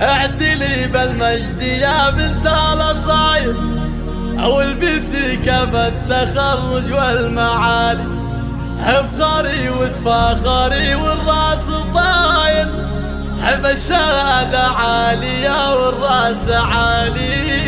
اعتلي بالمجد يا بنت الاصايل، والبسي كف التخرج والمعالي، افخري وتفاخري والراس طايل، حب الشهادة عالية والراس عالي.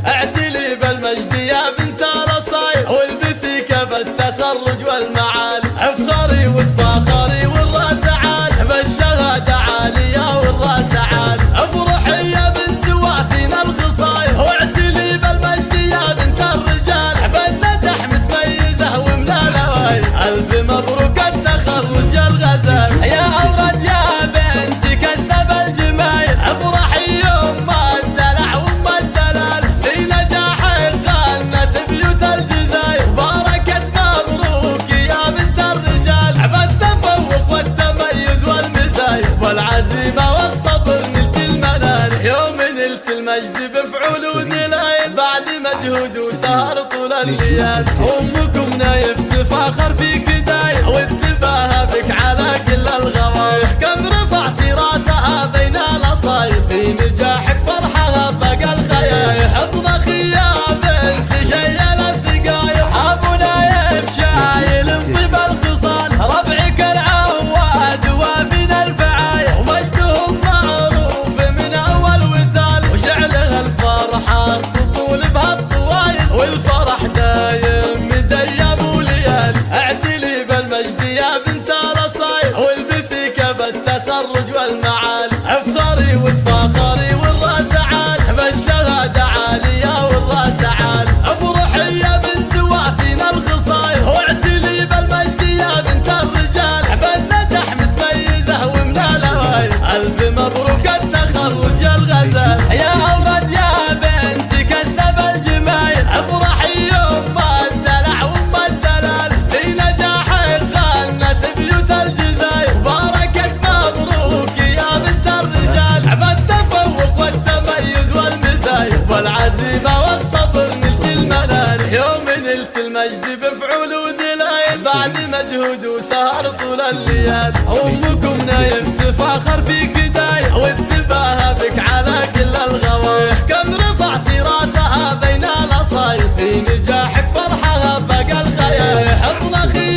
اعتلي بالمجد يا بنت الاصايل، والبسي كف التخرج والمعالي، افخري وتفاخري والراس عالي، حب الشهادة عالية والراس عالي. افرحي يا بنت وافينا الخصايل، واعتلي بالمجد يا بنت الرجال، حب النجح متميزة ومن الاوائل، الف مبروك التخرج الغزال. يا اولاد يا بنتي كسب الجمايل، افرحي يوم الدلع وام الدلال، في نجاحك غنت بيوت الجزاير، وبركة مبروك يا بنت الرجال، حب التفوق والتميز والمثال، والعزيمة والصبر نلت المنال، يوم نلت المجد بفعول ودلائل، بعد مجهود وسهر طول الليال، امكم نايف تفاخر فيك داير، واتباهى بك على كل الغوايح، كم رفعتي راسها بين الاصايف، في نجاحك فرحها بقى الخيايح، اطبخي يا بنت شيل الثقاير، ابو نايف شايل انطب الخصال، ربعك العواد وافينا الفعايح، ومجدهم معروف من اول وتال، وجعله الفرحة تطول بهالطوايل، والفرح دايم مديم وليال. اعتلي بالمجد يا بنت الاصايل، والبسي كف التخرج والمعالي، افخري وتفاخري والراس عالي، حب الشهادة عالية والراس عالي. افرحي يا بنت وافينا الخصايل، واعتلي بالمجد يا بنت الرجال، حب النجح متميزة ومن الاوائل، الف مبروك التخرج الغزال. يا اولاد يا بنتي كسب الجمايل، افرحي يوم الدلع وام الدلال، في نجاحك غنت بيوت الجزاير، وبركة مبروك يا بنت الرجال، حب التفوق والتميز والمثال، والعزيمة والصبر نلت المنال، يوم نلت المجد بفعول ودلائل، بعد مجهود وسهر طول الليال، امكم نايف تفاخر فيك داير، واتباهى بك على كل الغوايح، كم رفعتي راسها بين الاصايف، في نجاحك فرحها بقى الخيايح، اطلقي